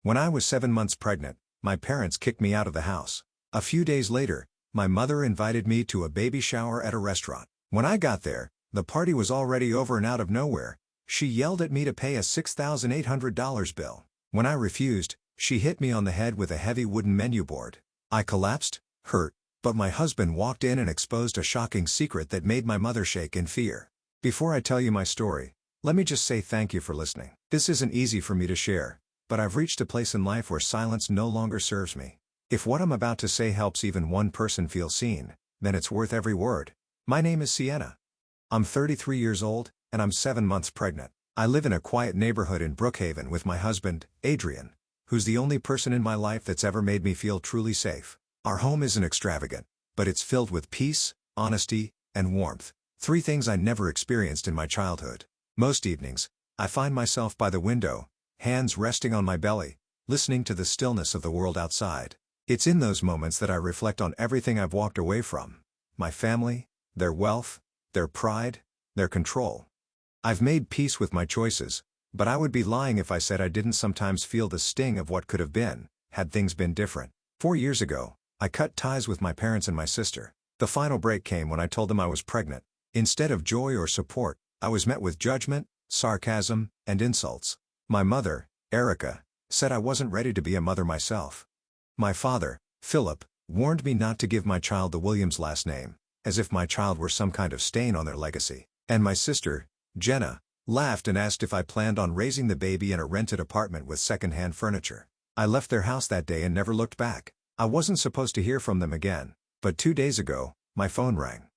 When I was 7 months pregnant, my parents kicked me out of the house. A few days later, my mother invited me to a baby shower at a restaurant. When I got there, the party was already over and out of nowhere, she yelled at me to pay a $6,800 bill. When I refused, she hit me on the head with a heavy wooden menu board. I collapsed, hurt, but my husband walked in and exposed a shocking secret that made my mother shake in fear. Before I tell you my story, let me just say thank you for listening. This isn't easy for me to share, but I've reached a place in life where silence no longer serves me. If what I'm about to say helps even one person feel seen, then it's worth every word. My name is Sienna. I'm 33 years old, and I'm 7 months pregnant. I live in a quiet neighborhood in Brookhaven with my husband, Adrian, who's the only person in my life that's ever made me feel truly safe. Our home isn't extravagant, but it's filled with peace, honesty, and warmth, three things I never experienced in my childhood. Most evenings, I find myself by the window, hands resting on my belly, listening to the stillness of the world outside. It's in those moments that I reflect on everything I've walked away from: my family, their wealth, their pride, their control. I've made peace with my choices, but I would be lying if I said I didn't sometimes feel the sting of what could have been, had things been different. 4 years ago, I cut ties with my parents and my sister. The final break came when I told them I was pregnant. Instead of joy or support, I was met with judgment, sarcasm, and insults. My mother, Erica, said I wasn't ready to be a mother myself. My father, Philip, warned me not to give my child the Williams last name, as if my child were some kind of stain on their legacy. And my sister, Jenna, laughed and asked if I planned on raising the baby in a rented apartment with second-hand furniture. I left their house that day and never looked back. I wasn't supposed to hear from them again, but 2 days ago, my phone rang.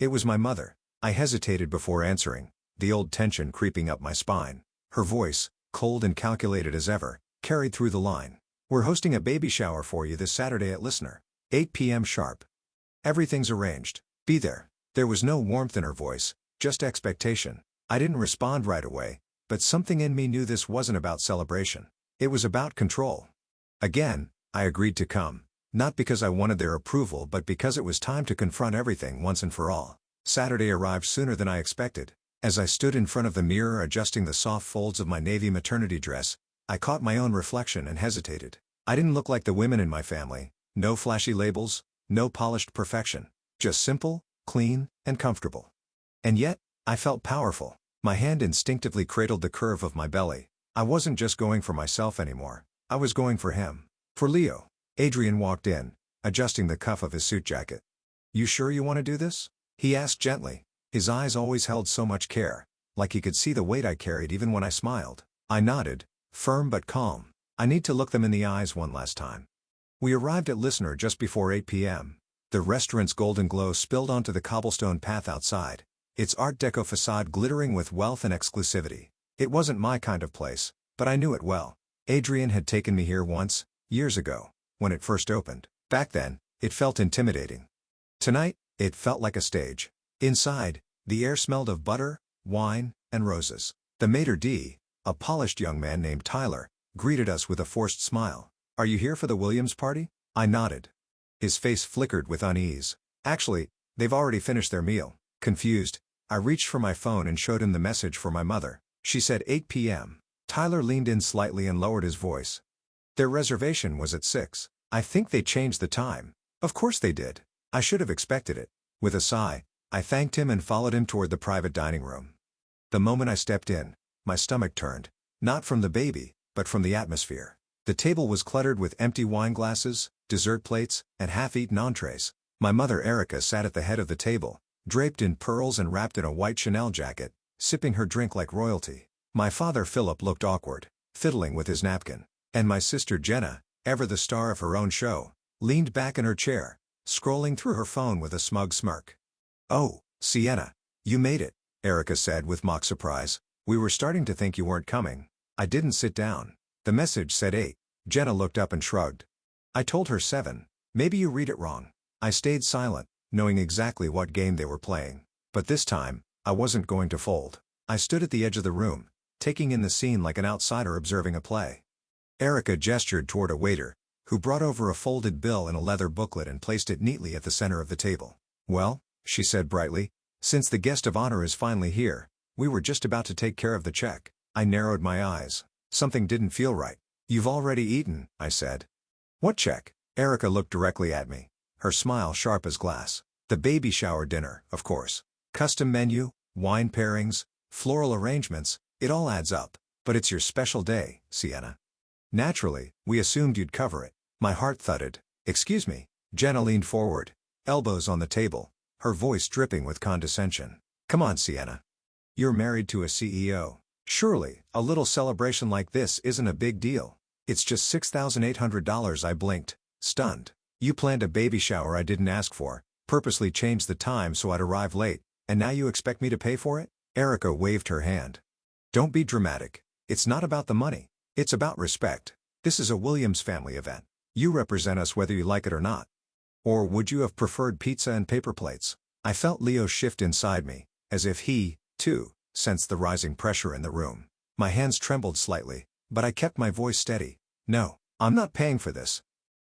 It was my mother. I hesitated before answering, the old tension creeping up my spine. Her voice, cold and calculated as ever, carried through the line. "We're hosting a baby shower for you this Saturday at Listener. 8 p.m. sharp. Everything's arranged. Be there." There was no warmth in her voice, just expectation. I didn't respond right away, but something in me knew this wasn't about celebration. It was about control. Again, I agreed to come, not because I wanted their approval but because it was time to confront everything once and for all. Saturday arrived sooner than I expected. As I stood in front of the mirror adjusting the soft folds of my navy maternity dress, I caught my own reflection and hesitated. I didn't look like the women in my family, no flashy labels, no polished perfection, just simple, clean, and comfortable. And yet, I felt powerful. My hand instinctively cradled the curve of my belly. I wasn't just going for myself anymore, I was going for him. For Leo. Adrian walked in, adjusting the cuff of his suit jacket. "You sure you want to do this?" he asked gently. His eyes always held so much care, like he could see the weight I carried even when I smiled. I nodded, firm but calm. I need to look them in the eyes one last time. We arrived at Listener just before 8 p.m. The restaurant's golden glow spilled onto the cobblestone path outside, its Art Deco facade glittering with wealth and exclusivity. It wasn't my kind of place, but I knew it well. Adrian had taken me here once, years ago, when it first opened. Back then, it felt intimidating. Tonight, it felt like a stage. Inside, the air smelled of butter, wine, and roses. The maitre d', a polished young man named Tyler, greeted us with a forced smile. "Are you here for the Williams party?" I nodded. His face flickered with unease. "Actually, they've already finished their meal." Confused, I reached for my phone and showed him the message for my mother. She said 8 p.m. Tyler leaned in slightly and lowered his voice. "Their reservation was at 6. I think they changed the time." Of course they did. I should have expected it. With a sigh, I thanked him and followed him toward the private dining room. The moment I stepped in, my stomach turned, not from the baby, but from the atmosphere. The table was cluttered with empty wine glasses, dessert plates, and half-eaten entrees. My mother Erica sat at the head of the table, draped in pearls and wrapped in a white Chanel jacket, sipping her drink like royalty. My father Philip looked awkward, fiddling with his napkin. And my sister Jenna, ever the star of her own show, leaned back in her chair, scrolling through her phone with a smug smirk. "Oh, Sienna, you made it," Erica said with mock surprise. "We were starting to think you weren't coming." I didn't sit down. The message said 8. Jenna looked up and shrugged. "I told her 7. Maybe you read it wrong." I stayed silent, knowing exactly what game they were playing. But this time, I wasn't going to fold. I stood at the edge of the room, taking in the scene like an outsider observing a play. Erica gestured toward a waiter, who brought over a folded bill in a leather booklet and placed it neatly at the center of the table. "Well," she said brightly, "since the guest of honor is finally here, we were just about to take care of the check." I narrowed my eyes. Something didn't feel right. You've already eaten, I said. What check? Erica looked directly at me, her smile sharp as glass. The baby shower dinner, of course. Custom menu, wine pairings, floral arrangements, it all adds up. But it's your special day, Sienna. Naturally, we assumed you'd cover it. My heart thudded. Excuse me. Jenna leaned forward, elbows on the table, her voice dripping with condescension. Come on, Sienna. You're married to a CEO. Surely, a little celebration like this isn't a big deal. It's just $6,800. I blinked, stunned. You planned a baby shower I didn't ask for, purposely changed the time so I'd arrive late, and now you expect me to pay for it? Erica waved her hand. Don't be dramatic. It's not about the money. It's about respect. This is a Williams family event. You represent us whether you like it or not. Or would you have preferred pizza and paper plates? I felt Leo shift inside me, as if he, too, sensed the rising pressure in the room. My hands trembled slightly, but I kept my voice steady. No, I'm not paying for this.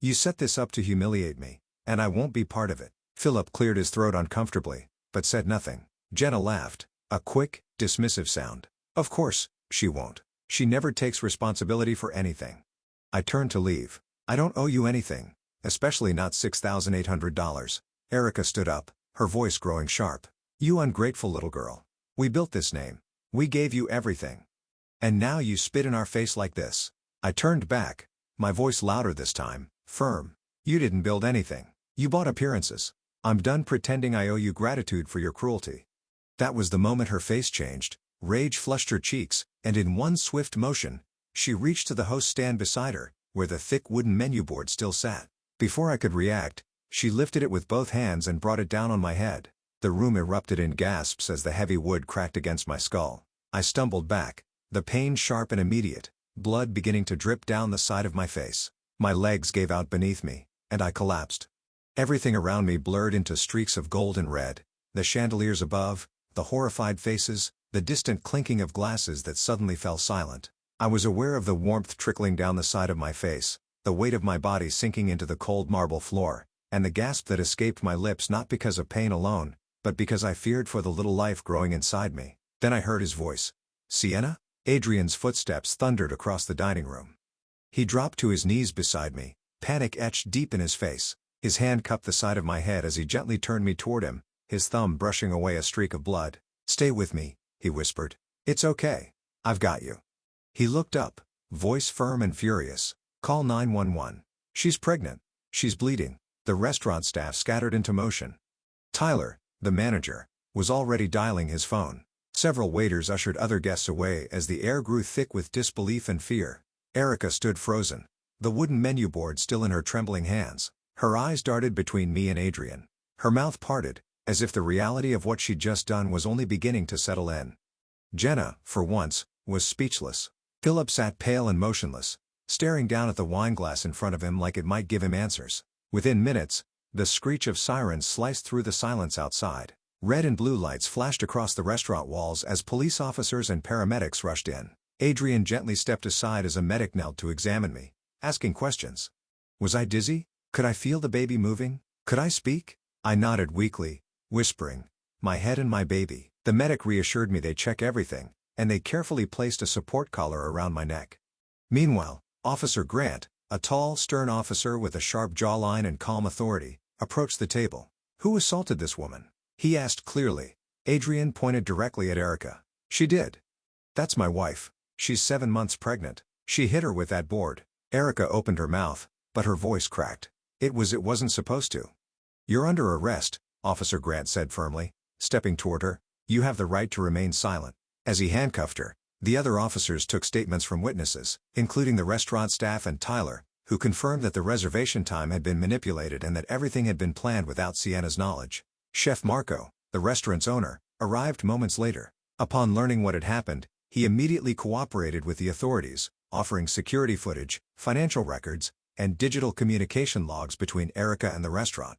You set this up to humiliate me, and I won't be part of it. Philip cleared his throat uncomfortably, but said nothing. Jenna laughed, a quick, dismissive sound. Of course, she won't. She never takes responsibility for anything. I turned to leave. I don't owe you anything, especially not $6,800. Erica stood up, her voice growing sharp. You ungrateful little girl. We built this name. We gave you everything. And now you spit in our face like this. I turned back, my voice louder this time, firm. You didn't build anything. You bought appearances. I'm done pretending I owe you gratitude for your cruelty. That was the moment her face changed. Rage flushed her cheeks, and in one swift motion, she reached to the host stand beside her, where the thick wooden menu board still sat. Before I could react, she lifted it with both hands and brought it down on my head. The room erupted in gasps as the heavy wood cracked against my skull. I stumbled back, the pain sharp and immediate, blood beginning to drip down the side of my face. My legs gave out beneath me, and I collapsed. Everything around me blurred into streaks of gold and red, the chandeliers above, the horrified faces, the distant clinking of glasses that suddenly fell silent. I was aware of the warmth trickling down the side of my face, the weight of my body sinking into the cold marble floor, and the gasp that escaped my lips not because of pain alone, but because I feared for the little life growing inside me. Then I heard his voice. Sienna? Adrian's footsteps thundered across the dining room. He dropped to his knees beside me, panic etched deep in his face. His hand cupped the side of my head as he gently turned me toward him, his thumb brushing away a streak of blood. Stay with me, he whispered. It's okay. I've got you. He looked up, voice firm and furious. Call 911. She's pregnant. She's bleeding. The restaurant staff scattered into motion. Tyler, the manager, was already dialing his phone. Several waiters ushered other guests away as the air grew thick with disbelief and fear. Erica stood frozen, the wooden menu board still in her trembling hands. Her eyes darted between me and Adrian. Her mouth parted, as if the reality of what she'd just done was only beginning to settle in. Jenna, for once, was speechless. Philip sat pale and motionless, staring down at the wineglass in front of him like it might give him answers. Within minutes, the screech of sirens sliced through the silence outside. Red and blue lights flashed across the restaurant walls as police officers and paramedics rushed in. Adrian gently stepped aside as a medic knelt to examine me, asking questions. Was I dizzy? Could I feel the baby moving? Could I speak? I nodded weakly, whispering, my head and my baby. The medic reassured me they'd check everything, and they carefully placed a support collar around my neck. Meanwhile, Officer Grant, a tall, stern officer with a sharp jawline and calm authority, approached the table. Who assaulted this woman? He asked clearly. Adrian pointed directly at Erica. She did. That's my wife. She's 7 months pregnant. She hit her with that board. Erica opened her mouth, but her voice cracked. It wasn't supposed to. You're under arrest, Officer Grant said firmly, stepping toward her. You have the right to remain silent. As he handcuffed her, the other officers took statements from witnesses, including the restaurant staff and Tyler, who confirmed that the reservation time had been manipulated and that everything had been planned without Sienna's knowledge. Chef Marco, the restaurant's owner, arrived moments later. Upon learning what had happened, he immediately cooperated with the authorities, offering security footage, financial records, and digital communication logs between Erica and the restaurant.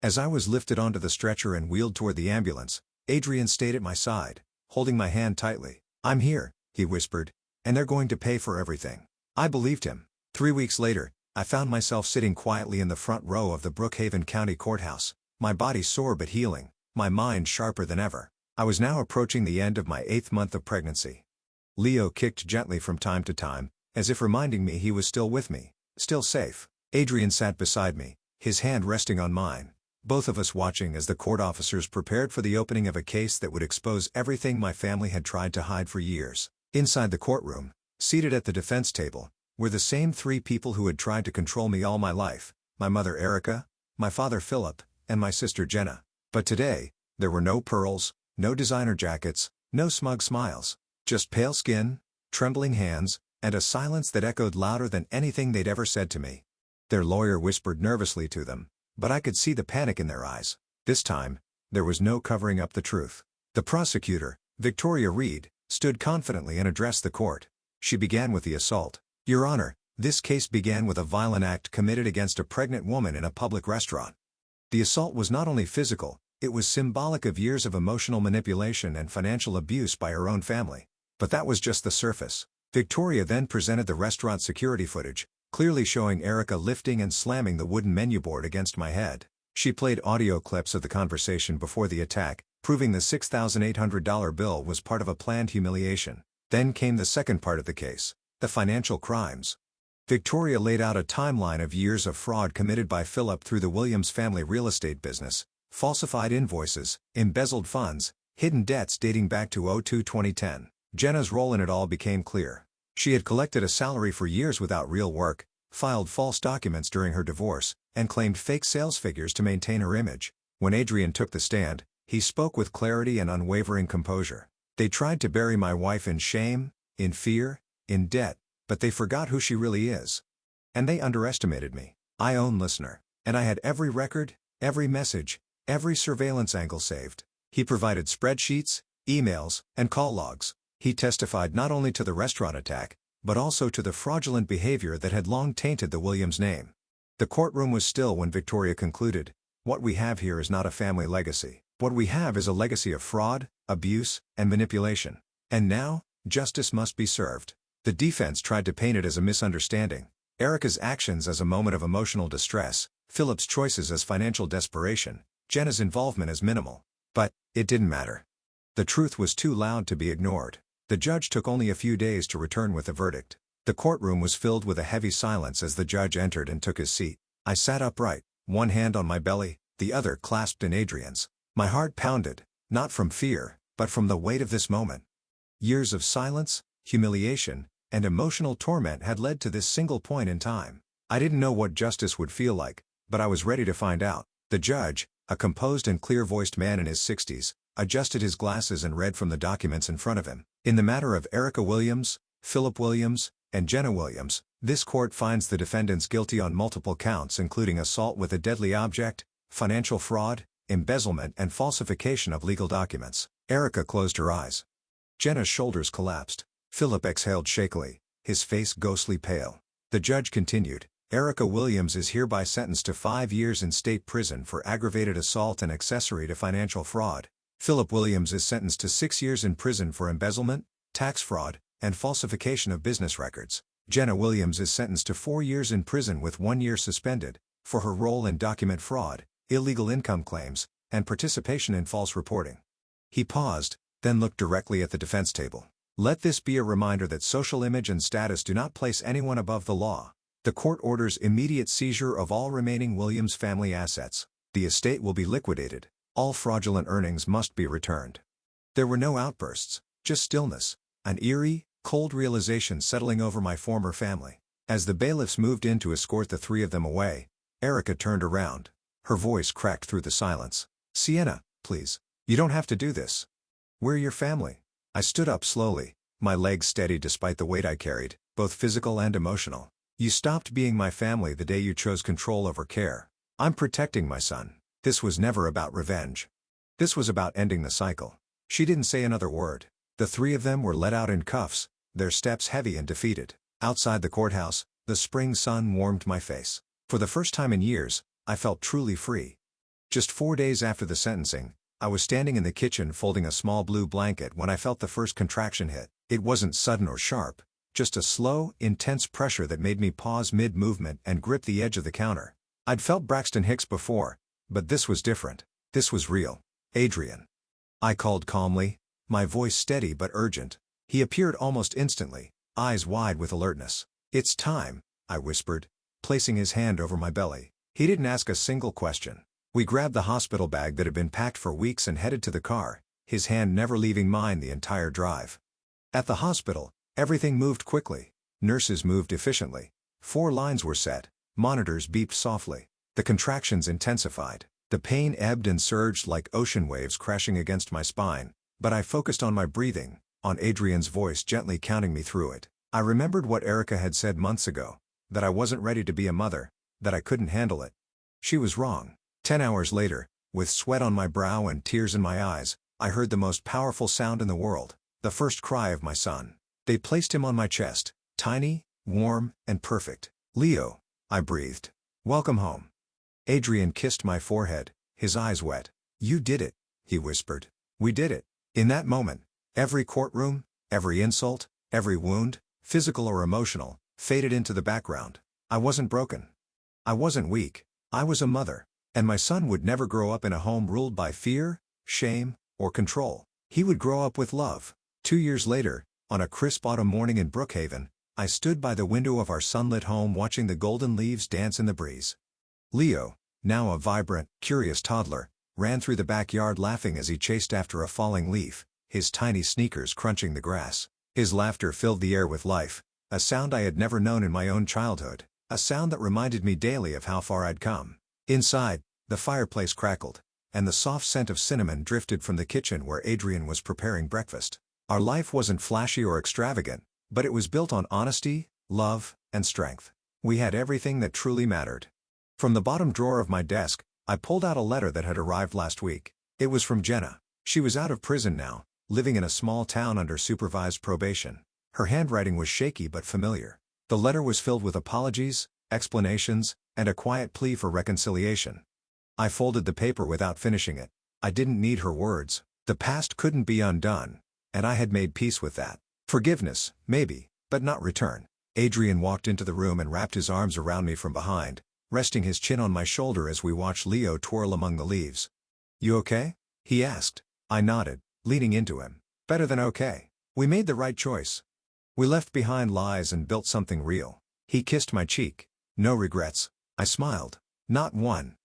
As I was lifted onto the stretcher and wheeled toward the ambulance, Adrian stayed at my side, holding my hand tightly. I'm here, he whispered, and they're going to pay for everything. I believed him. 3 weeks later, I found myself sitting quietly in the front row of the Brookhaven County Courthouse, my body sore but healing, my mind sharper than ever. I was now approaching the end of my 8th month of pregnancy. Leo kicked gently from time to time, as if reminding me he was still with me, still safe. Adrian sat beside me, his hand resting on mine, both of us watching as the court officers prepared for the opening of a case that would expose everything my family had tried to hide for years. Inside the courtroom, seated at the defense table, were the same three people who had tried to control me all my life: my mother Erica, my father Philip, and my sister Jenna. But today, there were no pearls, no designer jackets, no smug smiles, just pale skin, trembling hands, and a silence that echoed louder than anything they'd ever said to me. Their lawyer whispered nervously to them, but I could see the panic in their eyes. This time, there was no covering up the truth. The prosecutor, Victoria Reed, stood confidently and addressed the court. She began with the assault. "Your Honor, this case began with a violent act committed against a pregnant woman in a public restaurant. The assault was not only physical, it was symbolic of years of emotional manipulation and financial abuse by her own family. But that was just the surface." Victoria then presented the restaurant security footage, clearly showing Erica lifting and slamming the wooden menu board against my head. She played audio clips of the conversation before the attack, proving the $6,800 bill was part of a planned humiliation. Then came the second part of the case, the financial crimes. Victoria laid out a timeline of years of fraud committed by Philip through the Williams family real estate business: falsified invoices, embezzled funds, hidden debts dating back to 2010. Jenna's role in it all became clear. She had collected a salary for years without real work, filed false documents during her divorce, and claimed fake sales figures to maintain her image. When Adrian took the stand, he spoke with clarity and unwavering composure. "They tried to bury my wife in shame, in fear, in debt, but they forgot who she really is. And they underestimated me. I own listener. And I had every record, every message, every surveillance angle saved." He provided spreadsheets, emails, and call logs. He testified not only to the restaurant attack, but also to the fraudulent behavior that had long tainted the Williams name. The courtroom was still when Victoria concluded, "What we have here is not a family legacy. What we have is a legacy of fraud, abuse, and manipulation. And now, justice must be served." The defense tried to paint it as a misunderstanding, Erica's actions as a moment of emotional distress, Philip's choices as financial desperation, Jenna's involvement as minimal. But it didn't matter. The truth was too loud to be ignored. The judge took only a few days to return with the verdict. The courtroom was filled with a heavy silence as the judge entered and took his seat. I sat upright, one hand on my belly, the other clasped in Adrian's. My heart pounded, not from fear, but from the weight of this moment. Years of silence, humiliation, and emotional torment had led to this single point in time. I didn't know what justice would feel like, but I was ready to find out. The judge, a composed and clear-voiced man in his 60s, adjusted his glasses and read from the documents in front of him. "In the matter of Erica Williams, Philip Williams, and Jenna Williams, this court finds the defendants guilty on multiple counts including assault with a deadly object, financial fraud, embezzlement and falsification of legal documents." Erica closed her eyes. Jenna's shoulders collapsed. Philip exhaled shakily, his face ghostly pale. The judge continued, "Erica Williams is hereby sentenced to 5 years in state prison for aggravated assault and accessory to financial fraud. Philip Williams is sentenced to 6 years in prison for embezzlement, tax fraud, and falsification of business records. Jenna Williams is sentenced to 4 years in prison with 1 year suspended, for her role in document fraud, illegal income claims, and participation in false reporting." He paused, then looked directly at the defense table. "Let this be a reminder that social image and status do not place anyone above the law. The court orders immediate seizure of all remaining Williams family assets. The estate will be liquidated. All fraudulent earnings must be returned." There were no outbursts, just stillness, an eerie, cold realization settling over my former family. As the bailiffs moved in to escort the three of them away, Erica turned around. Her voice cracked through the silence. "Sienna, please. You don't have to do this. We're your family." I stood up slowly, my legs steady despite the weight I carried, both physical and emotional. "You stopped being my family the day you chose control over care. I'm protecting my son. This was never about revenge. This was about ending the cycle." She didn't say another word. The three of them were let out in cuffs, their steps heavy and defeated. Outside the courthouse, the spring sun warmed my face. For the first time in years, I felt truly free. Just 4 days after the sentencing, I was standing in the kitchen folding a small blue blanket when I felt the first contraction hit. It wasn't sudden or sharp, just a slow, intense pressure that made me pause mid-movement and grip the edge of the counter. I'd felt Braxton Hicks before, but this was different. This was real. "Adrian." I called calmly, my voice steady but urgent. He appeared almost instantly, eyes wide with alertness. "It's time," I whispered, placing his hand over my belly. He didn't ask a single question. We grabbed the hospital bag that had been packed for weeks and headed to the car, his hand never leaving mine the entire drive. At the hospital, everything moved quickly. Nurses moved efficiently. 4 lines were set. Monitors beeped softly. The contractions intensified. The pain ebbed and surged like ocean waves crashing against my spine, but I focused on my breathing, on Adrian's voice gently counting me through it. I remembered what Erica had said months ago, that I wasn't ready to be a mother, that I couldn't handle it. She was wrong. 10 hours later, with sweat on my brow and tears in my eyes, I heard the most powerful sound in the world, the first cry of my son. They placed him on my chest, tiny, warm, and perfect. "Leo," I breathed. "Welcome home." Adrian kissed my forehead, his eyes wet. "You did it," he whispered. "We did it." In that moment, every courtroom, every insult, every wound, physical or emotional, faded into the background. I wasn't broken. I wasn't weak. I was a mother. And my son would never grow up in a home ruled by fear, shame, or control. He would grow up with love. 2 years later, on a crisp autumn morning in Brookhaven, I stood by the window of our sunlit home watching the golden leaves dance in the breeze. Leo, now a vibrant, curious toddler, ran through the backyard laughing as he chased after a falling leaf, his tiny sneakers crunching the grass. His laughter filled the air with life, a sound I had never known in my own childhood, a sound that reminded me daily of how far I'd come. Inside, the fireplace crackled, and the soft scent of cinnamon drifted from the kitchen where Adrian was preparing breakfast. Our life wasn't flashy or extravagant, but it was built on honesty, love, and strength. We had everything that truly mattered. From the bottom drawer of my desk, I pulled out a letter that had arrived last week. It was from Jenna. She was out of prison now, living in a small town under supervised probation. Her handwriting was shaky but familiar. The letter was filled with apologies, explanations, and a quiet plea for reconciliation. I folded the paper without finishing it. I didn't need her words. The past couldn't be undone, and I had made peace with that. Forgiveness, maybe, but not return. Adrian walked into the room and wrapped his arms around me from behind, resting his chin on my shoulder as we watched Leo twirl among the leaves. "You okay?" he asked. I nodded, leaning into him. "Better than okay. We made the right choice. We left behind lies and built something real." He kissed my cheek. "No regrets." I smiled. "Not one."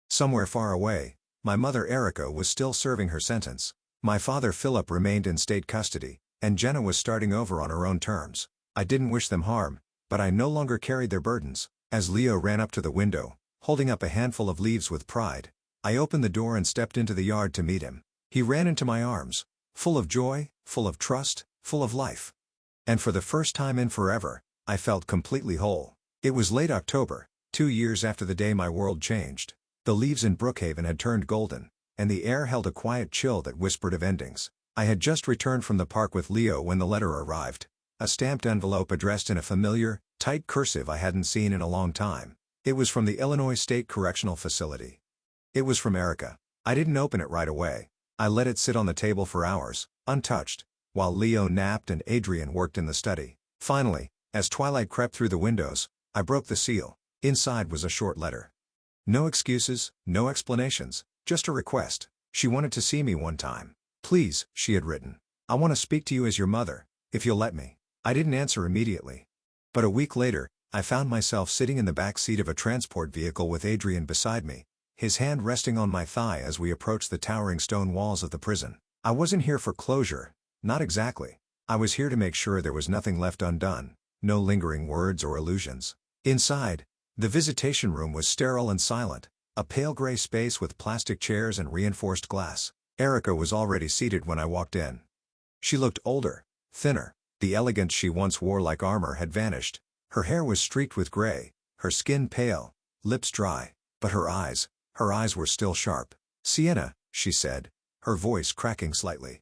Somewhere far away, my mother Erica was still serving her sentence. My father Philip remained in state custody, and Jenna was starting over on her own terms. I didn't wish them harm, but I no longer carried their burdens. As Leo ran up to the window, holding up a handful of leaves with pride, I opened the door and stepped into the yard to meet him. He ran into my arms, full of joy, full of trust, full of life. And for the first time in forever, I felt completely whole. It was late October, 2 years after the day my world changed. The leaves in Brookhaven had turned golden, and the air held a quiet chill that whispered of endings. I had just returned from the park with Leo when the letter arrived. A stamped envelope addressed in a familiar, tight cursive I hadn't seen in a long time. It was from the Illinois State Correctional Facility. It was from Erica. I didn't open it right away. I let it sit on the table for hours, untouched, while Leo napped and Adrian worked in the study. Finally, as twilight crept through the windows, I broke the seal. Inside was a short letter. No excuses, no explanations, just a request. She wanted to see me one time. "Please," she had written. "I want to speak to you as your mother, if you'll let me." I didn't answer immediately. But a week later, I found myself sitting in the back seat of a transport vehicle with Adrian beside me, his hand resting on my thigh as we approached the towering stone walls of the prison. I wasn't here for closure, not exactly. I was here to make sure there was nothing left undone, no lingering words or illusions. Inside, the visitation room was sterile and silent, a pale gray space with plastic chairs and reinforced glass. Erica was already seated when I walked in. She looked older, thinner. The elegance she once wore like armor had vanished. Her hair was streaked with gray, her skin pale, lips dry, but her eyes were still sharp. "Sienna," she said, her voice cracking slightly.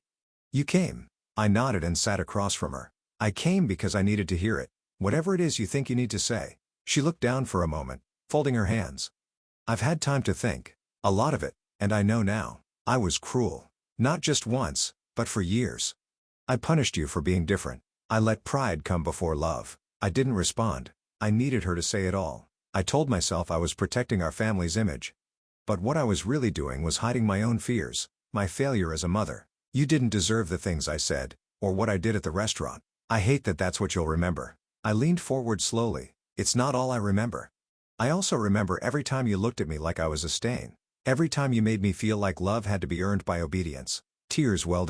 "You came." I nodded and sat across from her. "I came because I needed to hear it, whatever it is you think you need to say." She looked down for a moment, folding her hands. "I've had time to think. A lot of it, and I know now. I was cruel. Not just once, but for years. I punished you for being different. I let pride come before love." I didn't respond. I needed her to say it all. I told myself I was protecting our family's image. But what I was really doing was hiding my own fears, my failure as a mother. "You didn't deserve the things I said, or what I did at the restaurant." I hate that that's what you'll remember. I leaned forward slowly. It's not all I remember. I also remember every time you looked at me like I was a stain. Every time you made me feel like love had to be earned by obedience. Tears welled